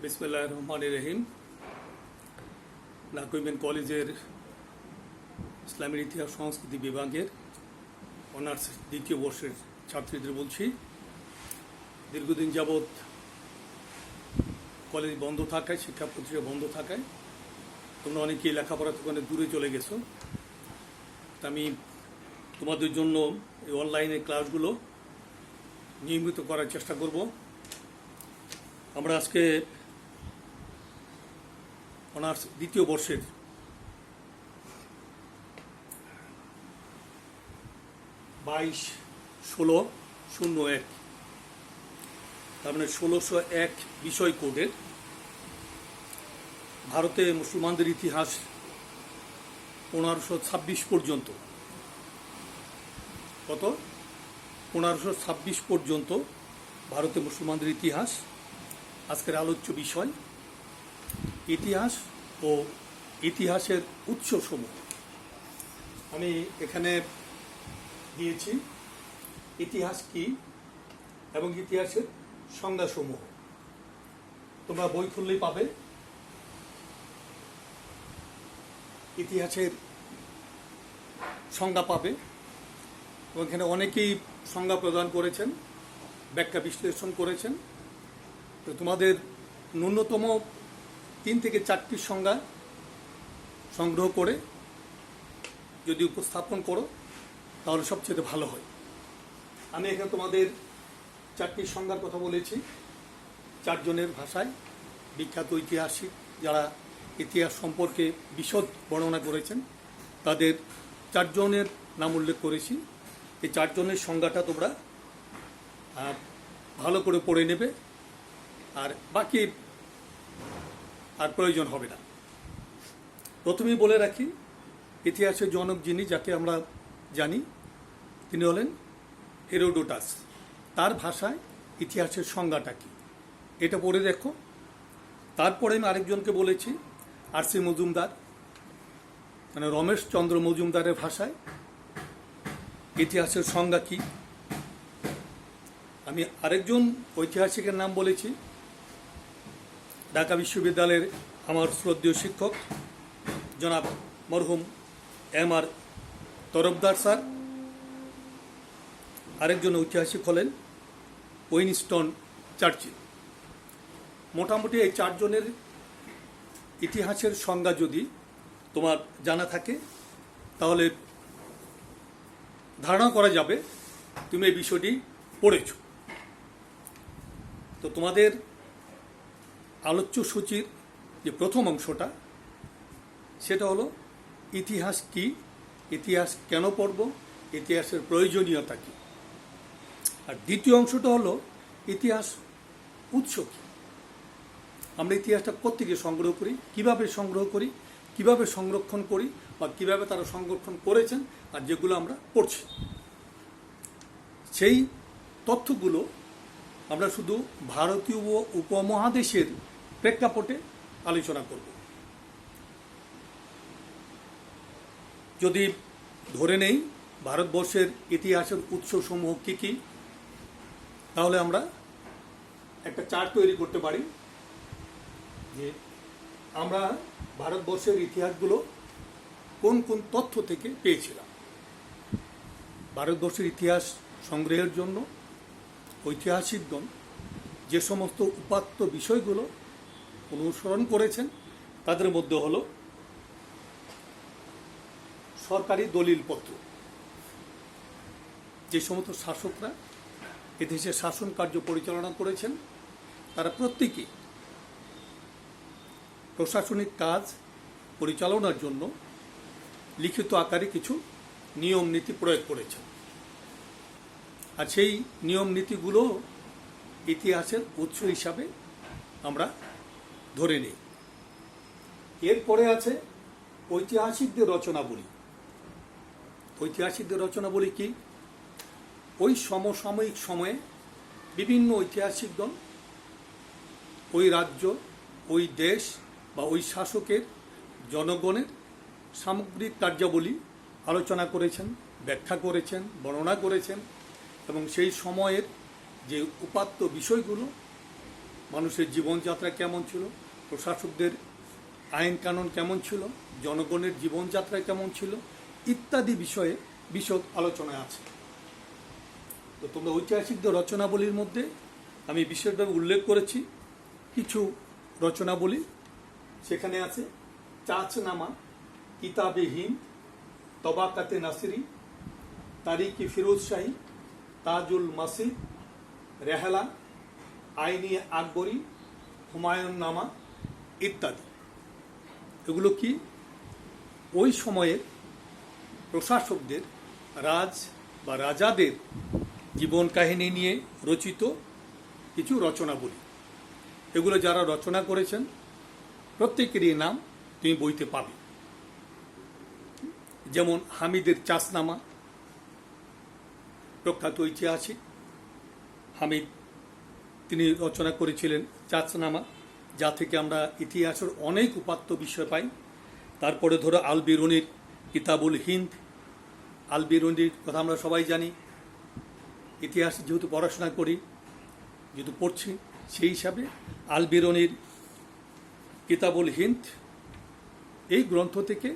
বিসমিল্লাহির রহমানির রহিম। নাকুইবেন কলেজের ইসলামের ইতিহাস সংস্কৃতি বিভাগের অনার্স দ্বিতীয় বর্ষের ছাত্রীদের বলছি, দীর্ঘদিন যাবৎ কলেজ বন্ধ থাকায়, শিক্ষা প্রতিষ্ঠান বন্ধ থাকায় তোমরা অনেকেই লেখাপড়া থেকে অনেক দূরে চলে গেছো। আমি তোমাদের জন্য এই অনলাইনে ক্লাসগুলো নিয়মিত করার চেষ্টা করব। আমরা আজকে অনার্স দ্বিতীয় বর্ষের 22-16-01 তার মানে 1601 বিষয় কোডের ভারতে মুসলমানদের ইতিহাস 1526 পর্যন্ত, কত 1526 পর্যন্ত ভারতে মুসলমানদের ইতিহাস আজকের আলোচ্য বিষয়। ইতিহাস ও ইতিহাসের উৎসসমূহ আমি এখানে দিয়েছি। ইতিহাস কি এবং ইতিহাসের সংজ্ঞাসমূহ তোমরা বই খুললেই পাবে। ইতিহাসের সংজ্ঞা পাবে এবং এখানে অনেকেই সংজ্ঞা প্রদান করেছেন, ব্যাখ্যা বিশ্লেষণ করেছেন। তো তোমাদের ন্যূনতম 3 থেকে 4টি সংজ্ঞা সংগ্রহ করে যদি উপস্থাপন করো তাহলে সবচেয়ে ভালো হয়। আমি এখানে তোমাদের 4টি সংজ্ঞার কথা বলেছি, 4 জনের ভাষায় বিখ্যাত ঐতিহাসিক যারা ইতিহাস সম্পর্কে বিশদ বর্ণনা করেছেন তাদের 4 জনের নাম উল্লেখ করেছি। এই 4 জনের সংজ্ঞাটা তোমরা ভালো করে পড়ে নেবে, আর বাকি আর প্রয়োজন হবে না। প্রথমেই বলে রাখি, ইতিহাসের জনক যিনি, যাকে আমরা জানি, তিনি হলেন হেরোডোটাস। তার ভাষায় ইতিহাসের সংজ্ঞাটা কি এটা পড়ে দেখো। তারপরে আমি আরেকজনকে বলেছি, আর.সি. মজুমদার, মানে রমেশচন্দ্র মজুমদারের ভাষায় ইতিহাসের সংজ্ঞা কি। আমি আরেকজন ঐতিহাসিকের নাম বলেছি, ঢাকা বিশ্ববিদ্যালয়ের আমার শ্রদ্ধেয় শিক্ষক জনাব মরহুম M.R. তরফদার স্যার। আরেকজন ঐতিহাসিক হলেন উইনস্টন চার্চিল। মোটামুটি এই 4 জনের ইতিহাসের সংজ্ঞা যদি তোমার জানা থাকে তাহলে ধারণা করা যাবে তুমি এই বিষয়টি পড়েছ। তো তোমাদের আলোচ্য সূচির যে প্রথম অংশটা সেটা হলো ইতিহাস কি, ইতিহাস কেন পড়ব, ইতিহাসের প্রয়োজনীয়তা কি। আর দ্বিতীয় অংশটা হলো ইতিহাস উৎস কি, আমরা ইতিহাসটা কোত্থেকে সংগ্রহ করি, কিভাবে সংগ্রহ করি, কিভাবে সংরক্ষণ করি বা কিভাবে তারা সংরক্ষণ করেছেন আর যেগুলো আমরা পড়ছি সেই তথ্যগুলো আমরা শুধু ভারতীয় উপমহাদেশের প্রেক্ষাপটে আলোচনা করব। যদি ধরে নেই ভারতবর্ষের ইতিহাসের উৎসসমূহ কী কী, তাহলে আমরা একটা চার্ট তৈরি করতে পারি যে আমরা ভারতবর্ষের ইতিহাসগুলো কোন কোন তথ্য থেকে পেয়েছিলাম। ভারতবর্ষের ইতিহাস সংগ্রহের জন্য ঐতিহাসিকগণ যে সমস্ত উপাত্ত বিষয়গুলো অনুসরণ করেছেন তাদের মধ্যে হলো সরকারি দলিলপত্র। যে সমস্ত শাসকরা এদেশে শাসন কার্য পরিচালনা করেছেন তারা প্রত্যেকেই প্রশাসনিক কাজ পরিচালনার জন্য লিখিত আকারে কিছু নিয়ম নীতি প্রয়োগ করেছেন, আর সেই নিয়ম নীতিগুলো ইতিহাসের উৎস হিসাবে আমরা ধরে নিই। এরপরে আছে ঐতিহাসিকদের রচনাবলী। ঐতিহাসিকদের রচনাবলী কি? ওই সমসাময়িক সময়ে বিভিন্ন ঐতিহাসিকগণ ওই রাজ্য, ওই দেশ বা ওই শাসকের জনগণের সামগ্রিক কার্যাবলী আলোচনা করেছেন, ব্যাখ্যা করেছেন, বর্ণনা করেছেন এবং সেই সময়ের যে উপাত্ত বিষয়গুলো, মানুষের জীবনযাত্রা কেমন ছিল, প্রশাসকদের আইন কানুন কেমন ছিল, জনগণের জীবনযাত্রা কেমন ছিল ইত্যাদি বিষয়ে বিশদ আলোচনা আছে। তো তোমরা ঐতিহাসিকদের রচনাবলীর মধ্যে আমি বিশেষভাবে উল্লেখ করেছি কিছু রচনাবলী। সেখানে আছে চাচনামা, কিতাবে হিন্দ, তবাকাতে নাসিরি, তারিকি ফিরোজ শাহী, তাজুল মাসিদ, রেহালা, আইনি আকবরী, হুমায়ুন নামা ইত্যাদি। এগুলো কি ওই সময়ের প্রশাসকদের, রাজ বা রাজাদের জীবন কাহিনী নিয়ে রচিত কিছু রচনাবলী। এগুলো যারা রচনা করেছেন প্রত্যেকেরই নাম তুমি বইতে পাবে। যেমন হামিদের চাষনামা, প্রখ্যাত ঐতিহাসিক হামিদ, তিনি রচনা করেছিলেন চাষনামা, যা থেকে আমরা ইতিহাসের অনেক উপাত্ত বিষয় পাই। তারপরে ধরো আল বিরুনির কিতাবুল হিন্দ। আল বিরুনির কথা আমরা সবাই জানি, ইতিহাস যেহেতু পড়াশোনা করি, যেহেতু পড়ছি, সেই হিসাবে আল বিরুনির কিতাবুল হিন্দ এই গ্রন্থ থেকে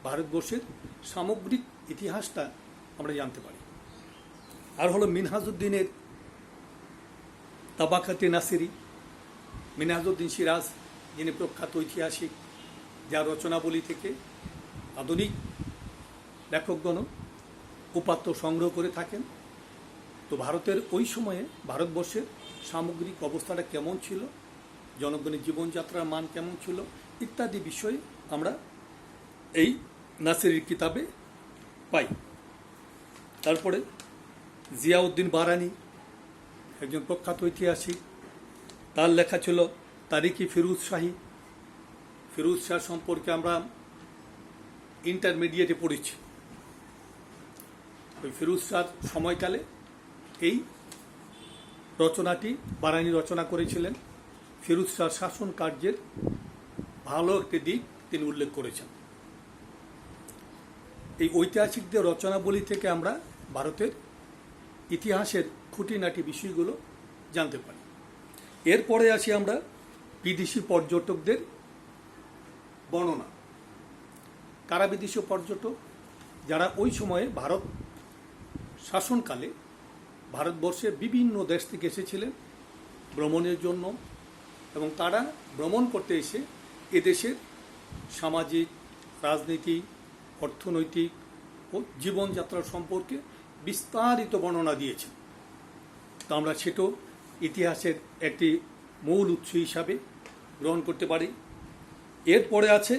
ভারতবর্ষের সামগ্রিক ইতিহাসটা আমরা জানতে পারি। আর হলো মিনহাজউদ্দিনের তাবাকাতে নাসিরি। মিনহাজউদ্দিন সিরাজ, যিনি প্রখ্যাত ঐতিহাসিক, যার রচনাবলী থেকে আধুনিক লেখকগণ উপাত্ত সংগ্রহ করে থাকেন। তো ভারতের ওই সময়ে ভারতবর্ষের সামগ্রিক অবস্থাটা কেমন ছিল, জনগণের জীবনযাত্রার মান কেমন ছিল ইত্যাদি বিষয়ে আমরা এই নাসিরির কিতাবে পাই। তারপরে জিয়াউদ্দিন বারানি, একজন প্রখ্যাত ঐতিহাসিক, তার লেখা ছিল তারিকি ফিরোজ শাহী। ফিরোজ শাহ সম্পর্কে আমরা ইন্টারমিডিয়েটে পড়েছি। ওই ফিরোজ শাহ সময়কালে এই রচনাটি বারানি রচনা করেছিলেন। ফিরোজ শাহ শাসন কার্যের ভালো একটি দিক তিনি উল্লেখ করেছেন। এই ঐতিহাসিকদের রচনাবলী থেকে আমরা ভারতের ইতিহাসের খুঁটিনাটি বিষয়গুলো জানতে পারি। এরপরে আসি আমরা বিদেশি পর্যটকদের বর্ণনা। কারা বিদেশি পর্যটক? যারা ওই সময়ে ভারত শাসনকালে ভারতবর্ষের বিভিন্ন দেশ থেকে এসেছিলেন ভ্রমণের জন্য, এবং তারা ভ্রমণ করতে এসে এদেশের সামাজিক, রাজনীতি, অর্থনৈতিক ও জীবনযাত্রা সম্পর্কে বিস্তারিত বর্ণনা দিয়েছেন। তো আমরা সেটাও ইতিহাসের একটি মূল উৎস হিসাবে গ্রহণ করতে পারি। এরপরে আছে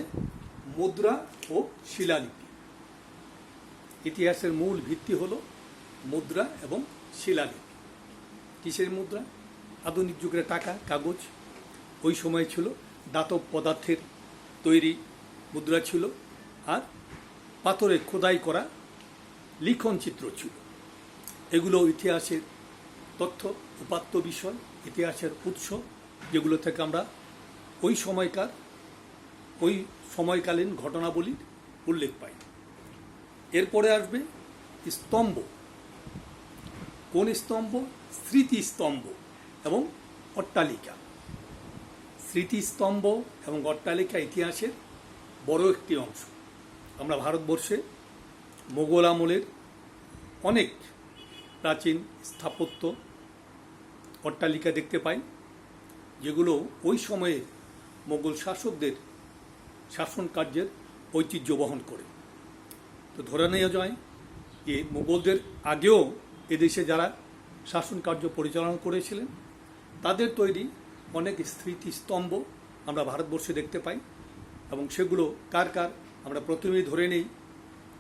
মুদ্রা ও শিলালিপি। ইতিহাসের মূল ভিত্তি হলো মুদ্রা এবং শিলালিপি। কিসের মুদ্রা? আধুনিক যুগের টাকা, কাগজ। ওই সময় ছিল দাতব পদার্থের তৈরি মুদ্রা ছিল, আর পাথরে খোদাই করা লিখন চিত্র ছিল। এগুলো ইতিহাসের তথ্য, উপাত্ত বিষয়, ইতিহাসের উৎস, যেগুলো থেকে আমরা ওই সময়কালীন ঘটনাবলীর উল্লেখ পাই। এরপরে আসবে স্তম্ভ। কোন স্তম্ভ? স্মৃতিস্তম্ভ এবং অট্টালিকা। স্মৃতিস্তম্ভ এবং অট্টালিকা ইতিহাসের বড় একটি অংশ। আমরা ভারতবর্ষে মোগল আমলের অনেক প্রাচীন স্থাপত্য, অট্টালিকা দেখতে পাই, যেগুলো ওই সময়ের মোগল শাসকদের শাসন কার্যের ঐতিহ্য বহন করে। তো ধরে নেওয়া যায় যে মোগলদের আগেও এদেশে যারা শাসন কার্য পরিচালনা করেছিলেন তাদের তৈরি অনেক স্মৃতিস্তম্ভ আমরা ভারতবর্ষে দেখতে পাই। এবং সেগুলো কার কার আমরা প্রথমেই ধরে নেই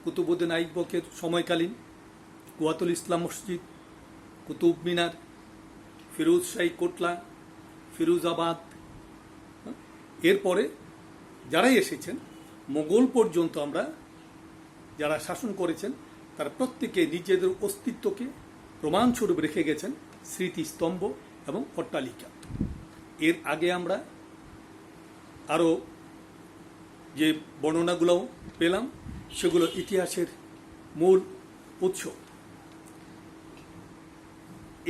কুতুবউদ্দিন আইবকের সময়কালীন কুয়াতুল ইসলাম মসজিদ, কুতুব মিনার, ফিরোজ শাহী কোটলা, ফিরোজাবাদ। এরপরে যারাই এসেছেন মোগল পর্যন্ত আমরা যারা শাসন করেছেন তারা প্রত্যেকে নিজেদের অস্তিত্বকে প্রমাণস্বরূপ রেখে গেছেন স্মৃতিস্তম্ভ এবং অট্টালিকা। এর আগে আমরা আরও যে বর্ণনাগুলো পেলাম সেগুলো ইতিহাসের মূল উৎস।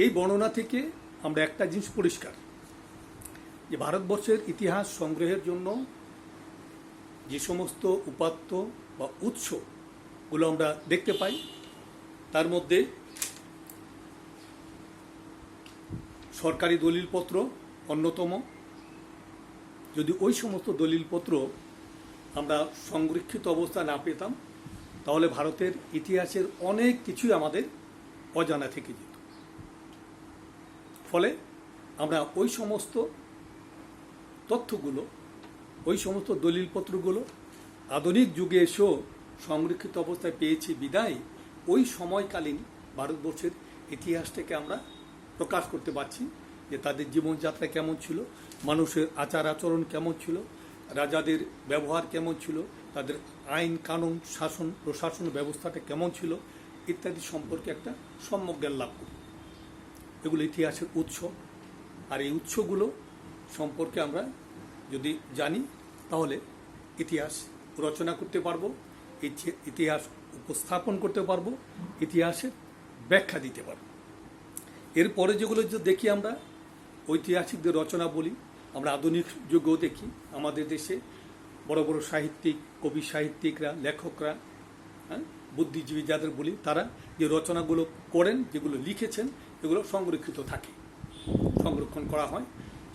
এই বর্ণনা থেকে আমরা একটা জিনিস পরিষ্কার, যে ভারতবর্ষের ইতিহাস সংগ্রহের জন্য যে সমস্ত উপাত্ত বা উৎসগুলো আমরা দেখতে পাই, তার মধ্যে সরকারি দলিলপত্র অন্যতম। যদি ওই সমস্ত দলিলপত্র আমরা সংরক্ষিত অবস্থা না পেতাম, তাহলে ভারতের ইতিহাসের অনেক কিছুই আমাদের অজানা থেকে যেত। ফলে আমরা ওই সমস্ত তথ্যগুলো, ওই সমস্ত দলিলপত্রগুলো আধুনিক যুগে এসেও সংরক্ষিত অবস্থায় পেয়েছি বিদায় ওই সময়কালীন ভারতবর্ষের ইতিহাসটাকে আমরা প্রকাশ করতে পারছি, যে তাদের জীবনযাত্রা কেমন ছিল, মানুষের আচার আচরণ কেমন ছিল, রাজাদের ব্যবহার কেমন ছিল, তাদের আইন কানুন শাসন প্রশাসন ব্যবস্থাটা কেমন ছিল ইত্যাদি সম্পর্কে একটা সম্যক জ্ঞান লাভ করি। এগুলো ইতিহাসের উৎস। আর এই উৎসগুলো সম্পর্কে আমরা যদি জানি, তাহলে ইতিহাস রচনা করতে পারবো, ইতিহাস উপস্থাপন করতে পারবো, ইতিহাসের ব্যাখ্যা দিতে পারবো। এরপরে যেগুলো দেখি আমরা ঐতিহাসিকদের রচনা বলি, আমরা আধুনিক যুগেও দেখি আমাদের দেশে বড় বড় সাহিত্যিক, কবি সাহিত্যিকরা, লেখকরা, বুদ্ধিজীবী যাদের বলি, তারা যে রচনাগুলো করেন, যেগুলো লিখেছেন, এগুলো সংরক্ষিত থাকে, সংরক্ষণ করা হয়।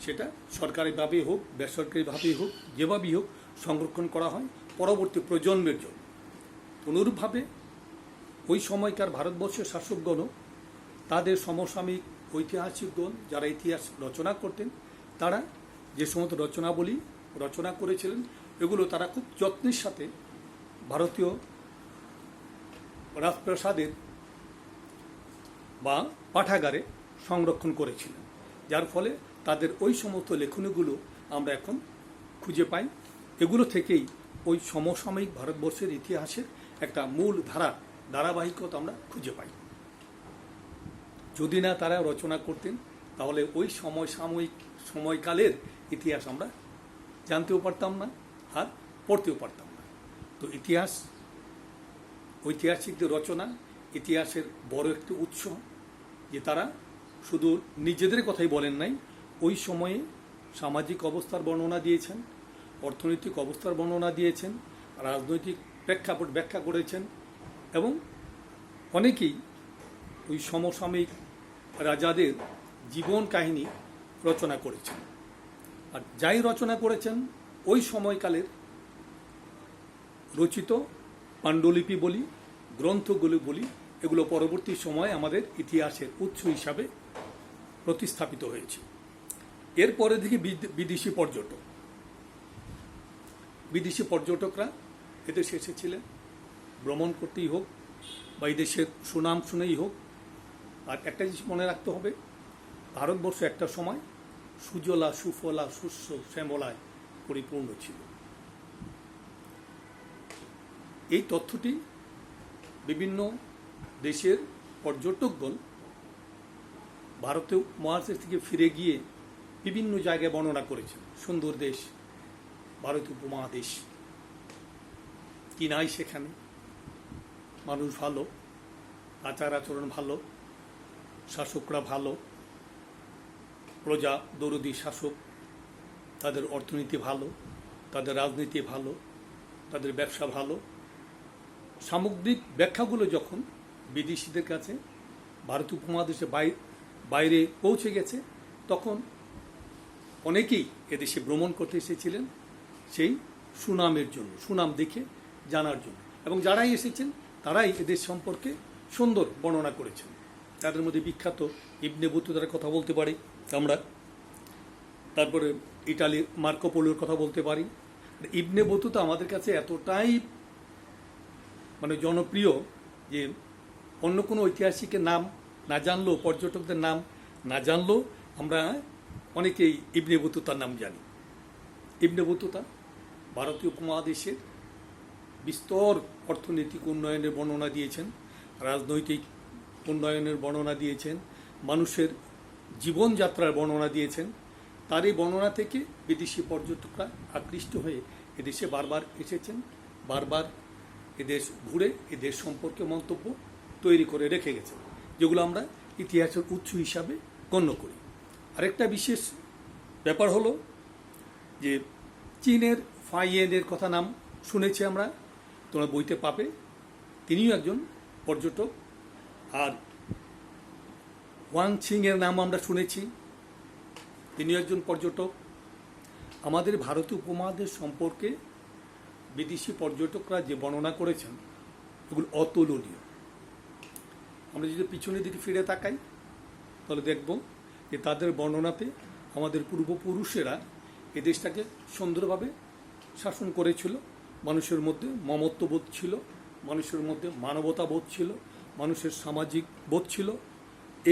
সেটা সরকারিভাবেই হোক, বেসরকারিভাবেই হোক, যেভাবেই হোক সংরক্ষণ করা হয় পরবর্তী প্রজন্মের জন্য। অনুরূপভাবে ওই সময়কার ভারতবর্ষের শাসকগণও তাদের সমসাময়িক ঐতিহাসিকগণ যারা ইতিহাস রচনা করতেন, তারা যে সমস্ত রচনাবলী রচনা করেছিলেন, এগুলো তারা খুব যত্নের সাথে ভারতীয় রাজপ্রাসাদের বা পাঠাগারে সংরক্ষণ করেছিলেন, যার ফলে তাদের ওই সমস্ত লেখনীগুলো আমরা এখন খুঁজে পাই। এগুলো থেকেই ওই সমসাময়িক ভারতবর্ষের ইতিহাসের একটা মূল ধারাবাহিকতা আমরা খুঁজে পাই। যদি না তারা রচনা করতেন, তাহলে ওই সময়কালের ইতিহাস আমরা জানতেও পারতাম না আর পড়তেও পারতাম না। তো ইতিহাস, ঐতিহাসিকদের রচনা ইতিহাসের বড় একটি উৎস, যে তারা শুধু নিজেদের কথাই বলেন নাই, ওই সময়ে সামাজিক অবস্থার বর্ণনা দিয়েছেন, অর্থনৈতিক অবস্থার বর্ণনা দিয়েছেন, রাজনৈতিক প্রেক্ষাপট ব্যাখ্যা করেছেন, এবং অনেকেই ওই সমসাময়িক রাজাদের জীবন কাহিনী রচনা করেছেন। আর যাই রচনা করেছেন, ওই সময়কালের রচিত পাণ্ডুলিপি বলি, গ্রন্থগুলি বলি, এগুলো পরবর্তী সময়ে আমাদের ইতিহাসের উৎস হিসাবে প্রতিস্থাপিত হয়েছে। এরপরে দেখি বিদেশি পর্যটক। বিদেশি পর্যটকরা এদেশে এসেছিলেন ভ্রমণ করতেই হোক বা এই দেশের সুনাম শুনেই হোক। আর একটা জিনিস মনে রাখতে হবে, ভারতবর্ষ একটা সময় সুজলা সুফলা শস্য শ্যামলায় পরিপূর্ণ ছিল। এই তথ্যটি বিভিন্ন দেশের পর্যটকগণ ভারতীয় মহাদেশ থেকে ফিরে গিয়ে বিভিন্ন জায়গায় বর্ণনা করেছেন। সুন্দর দেশ ভারতীয় উপমহাদেশ, কি নাই সেখানে, মানুষ ভালো, আচার আচরণ ভালো, শাসকরা ভালো, প্রজা দরদি শাসক, তাদের অর্থনীতি ভালো, তাদের রাজনীতি ভালো, তাদের ব্যবসা ভালো। সামগ্রিক ব্যাখ্যাগুলো যখন বিদেশিদের কাছে ভারতীয় উপমহাদেশের বাইরে পৌঁছে গেছে, তখন অনেকেই এদেশে ভ্রমণ করতে এসেছিলেন সেই সুনামের জন্য, সুনাম দেখে জানার জন্য। এবং যারাই এসেছেন তারাই এদের সম্পর্কে সুন্দর বর্ণনা করেছেন। তাদের মধ্যে বিখ্যাত ইবনে বতুতার কথা বলতে পারি আমরা, তারপরে ইটালির মার্কো পোলোর কথা বলতে পারি। ইবনে বতুতা আমাদের কাছে এতটাই জনপ্রিয় যে অন্য কোনো ঐতিহাসিকের নাম না জানলেও, পর্যটকদের নাম না জানলেও আমরা অনেকেই ইবনে বতুতার নাম জানি। ইবনে বতুতা ভারতীয় উপমহাদেশের বিস্তর অর্থনৈতিক উন্নয়নের বর্ণনা দিয়েছেন, রাজনৈতিক উন্নয়নের বর্ণনা দিয়েছেন, মানুষের জীবনযাত্রার বর্ণনা দিয়েছেন। তার এই বর্ণনা থেকে বিদেশি পর্যটকরা আকৃষ্ট হয়ে এদেশে বারবার এসেছেন, বারবার এদেশ ঘুরে এদেশ সম্পর্কে মন্তব্য তৈরি করে রেখে গেছেন, যেগুলো আমরা ইতিহাসের উৎস হিসাবে গণ্য করি। আরেকটা বিশেষ ব্যাপার হলো যে চীনের ফাইয়েনের কথা নাম শুনেছি আমরা, তোমরা বইতে পাবে। তিনিও একজন পর্যটক। আর ওয়াং ছিংয়ের নাম আমরা শুনেছি, তিনিও একজন পর্যটক। আমাদের ভারতীয় উপমহাদেশ সম্পর্কে বিদেশি পর্যটকরা যে বর্ণনা করেছেন এগুলো অতুলনীয়। আমরা যদি পিছনের দিকে ফিরে তাকাই তাহলে দেখব যে তাদের বর্ণনাতে আমাদের পূর্বপুরুষেরা এ দেশটাকে সুন্দরভাবে শাসন করেছিল। মানুষের মধ্যে মমত্ববোধ ছিল, মানুষের মধ্যে মানবতাবোধ ছিল, মানুষের সামাজিক বোধ ছিল।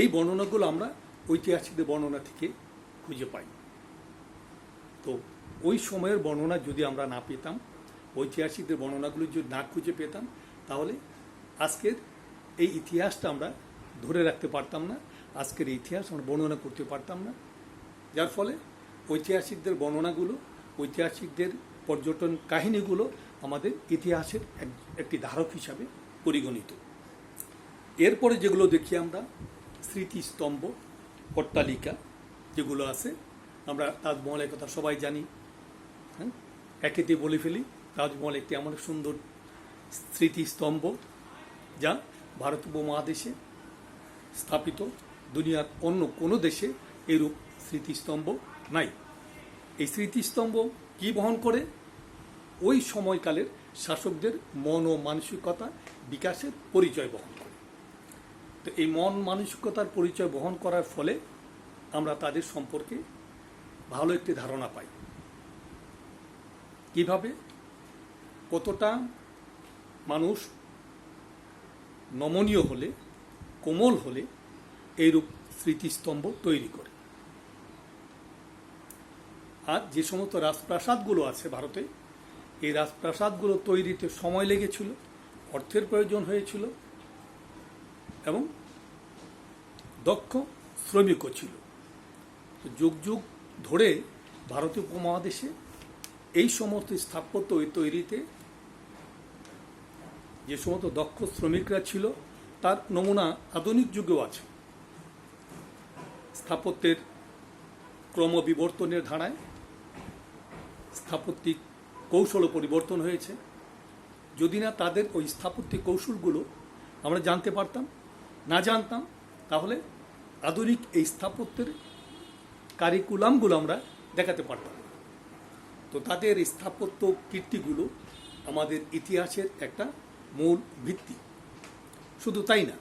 এই বর্ণনাগুলো আমরা ঐতিহাসিকদের বর্ণনা থেকে খুঁজে পাই। তো ওই সময়ের বর্ণনা যদি আমরা না পেতাম, ঐতিহাসিকদের বর্ণনাগুলো যদি না খুঁজে পেতাম, তাহলে আজকের এই ইতিহাসটা আমরা ধরে রাখতে পারতাম না, আজকের এই ইতিহাস আমরা বর্ণনা করতে পারতাম না। যার ফলে ঐতিহাসিকদের বর্ণনাগুলো, ঐতিহাসিকদের পর্যটন কাহিনীগুলো আমাদের ইতিহাসের একটি ধারক হিসাবে পরিগণিত। এরপরে যেগুলো দেখি আমরা, স্মৃতিস্তম্ভ, অট্টালিকা যেগুলো আছে, আমরা তাজমহলের কথা সবাই জানি। হ্যাঁ, একেতে বলে ফেলি, তাজমহল একটি আমার সুন্দর স্মৃতিস্তম্ভ, যা ভারত উপমহাদেশে স্থাপিত। দুনিয়ার অন্য কোনো দেশে এরূপ স্মৃতিস্তম্ভ নাই। এই স্মৃতিস্তম্ভ কি বহন করে? ওই সময়কালের শাসকদের মন ও মানসিকতা বিকাশের পরিচয় বহন করে। তো এই মন মানসিকতার পরিচয় বহন করার ফলে আমরা তাদের সম্পর্কে ভালো একটি ধারণা পাই। কিভাবে? কতটা মানুষ নমনীয় হলে, কোমল হলে এইরূপ স্মৃতিস্তম্ভ তৈরি করে। আর যে সমস্ত রাজপ্রাসাদগুলো আছে ভারতে, এই রাজপ্রাসাদগুলো তৈরিতে সময় লেগেছিল, অর্থের প্রয়োজন হয়েছিল এবং দক্ষ শ্রমিকও ছিল। তো যুগ যুগ ধরে ভারতীয় উপমহাদেশে এই সমস্ত স্থাপত্য তৈরিতে যে সমস্ত দক্ষ শ্রমিকরা ছিল তার নমুনা আধুনিক যুগেও আছে। স্থাপত্যের ক্রমবিবর্তনের ধারায় স্থাপত্যিক কৌশলও পরিবর্তন হয়েছে। যদি না তাদের ওই স্থাপত্যিক কৌশলগুলো আমরা জানতে পারতাম, না জানতাম, তাহলে আধুনিক এই স্থাপত্যের কারিকুলামগুলো আমরা দেখাতে পারতাম। তো তাদের স্থাপত্য কীর্তিগুলো আমাদের ইতিহাসের একটা মূল ভিত্তি। শুধু তাই না,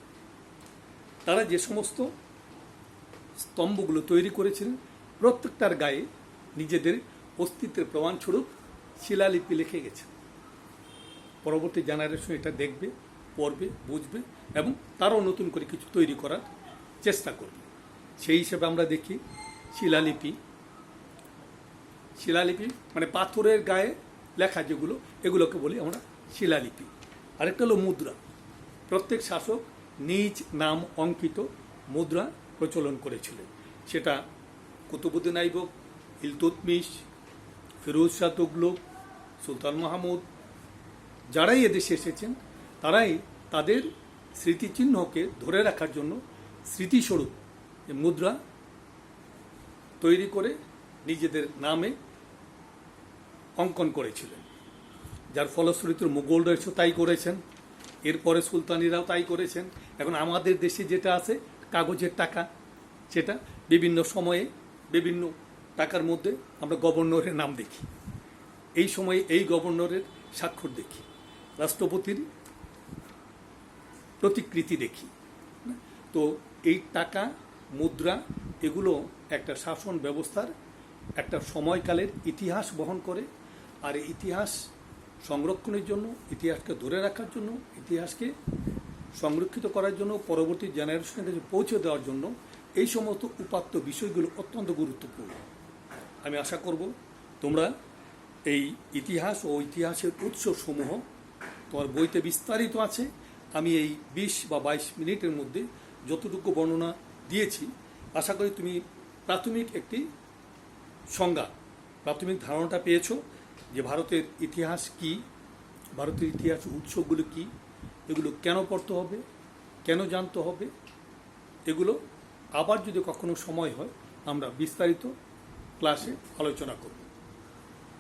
তারা যে সমস্ত স্তম্ভগুলো তৈরি করেছিলেন প্রত্যেকটার গায়ে নিজেদের অস্তিত্বের প্রমাণস্বরূপ শিলালিপি লিখে গেছে। পরবর্তী জেনারেশন এটা দেখবে, পড়বে, বুঝবে এবং তারাও নতুন করে কিছু তৈরি করার চেষ্টা করবে। সেই হিসেবে আমরা দেখি শিলালিপি মানে পাথরের গায়ে লেখা যেগুলো, এগুলোকে বলি আমরা শিলালিপি। আরেকটা হলো মুদ্রা। প্রত্যেক শাসক নিজ নাম অঙ্কিত মুদ্রা প্রচলন করেছিলেন। সেটা কুতুবউদ্দিন আইবক, ইলতুৎমিশ, ফিরোজ শাহ তুগলক, সুলতান মাহমুদ, যারাই এদেশে এসেছেন তারাই তাদের স্মৃতিচিহ্নকে ধরে রাখার জন্য স্মৃতিস্বরূপ মুদ্রা তৈরি করে নিজেদের নামে অঙ্কন করেছিলেন। যার ফলশ্রুতিতে মুঘলরা এসে তাই করেছেন, এরপরে সুলতানিরাও তাই করেছেন। এখন আমাদের দেশে যেটা আছে কাগজের টাকা, সেটা বিভিন্ন সময়ে বিভিন্ন টাকার মধ্যে আমরা গভর্নরের নাম দেখি, এই সময়ে এই গভর্নরের স্বাক্ষর দেখি, রাষ্ট্রপতির প্রতিকৃতি দেখি। তো এই টাকা, মুদ্রা, এগুলো একটা শাসন ব্যবস্থার একটা সময়কালের ইতিহাস বহন করে। আর এই ইতিহাস সংরক্ষণের জন্য, ইতিহাসকে ধরে রাখার জন্য, ইতিহাসকে সংরক্ষিত করার জন্য, পরবর্তী জেনারেশনের কাছে পৌঁছে দেওয়ার জন্য এই সমস্ত উপাত্ত বিষয়গুলো অত্যন্ত গুরুত্বপূর্ণ। আমি আশা করব তোমরা এই ইতিহাস ও ইতিহাসের উৎসসমূহ তোমার বইতে বিস্তারিত আছে। আমি এই 20 বা 22 মিনিটের মধ্যে যতটুকু বর্ণনা দিয়েছি, আশা করি তুমি প্রাথমিক একটি সংজ্ঞা, প্রাথমিক ধারণাটা পেয়েছো যে ভারতের ইতিহাস কি, ভারতের ইতিহাস উৎসগুলো কি, এগুলো কেন পড়তে হবে, কেন জানতে হবে এগুলো আবার যদি কখনো সময় হয় আমরা বিস্তারিত ক্লাসে আলোচনা করব।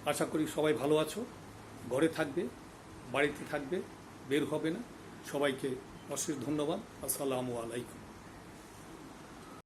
আশা করি সবাই ভালো আছো, ঘরে থাকবে, বাড়িতে থাকবে, বের হবে না। সবাইকে অশেষ ধন্যবাদ। আসসালামু আলাইকুম।